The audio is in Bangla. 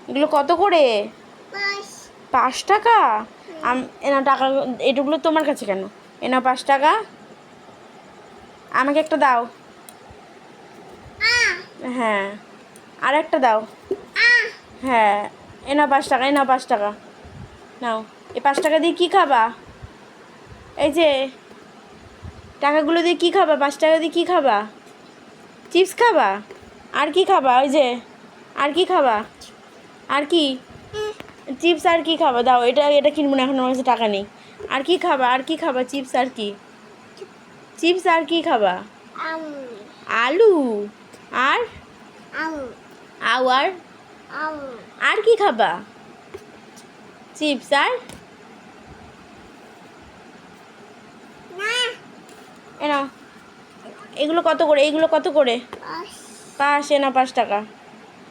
এগুলো কত করে? 5 টাকা। এনা টাকা, এটুকুলো তোমার কাছে কেন? এনা 5 টাকা, আমাকে একটা দাও। হ্যাঁ, আর একটা দাও। হ্যাঁ, এনা 5 টাকা, এনা 5 টাকা নাও। এই 5 টাকা দিয়ে কী খাবা? এই যে টাকাগুলো দিয়ে কী খাবা? 5 টাকা দিয়ে কী খাবা? চিপস খাবা? আর কি খাবা? ওই যে আর কি খাবা? আর কি? চিপস আর কি খাবা? দাও, এটা এটা কিনবো না, এখন আমার কাছে টাকা নেই। আর কি খাবা? আর কি খাবা? চিপস আর কি? চিপস আর কি খাবা? আলু। আর আউ আর কি খাবা? চিপস আর এ নাও। এগুলো কত করে? এইগুলো কত করে? 5 এ না 5 টাকা।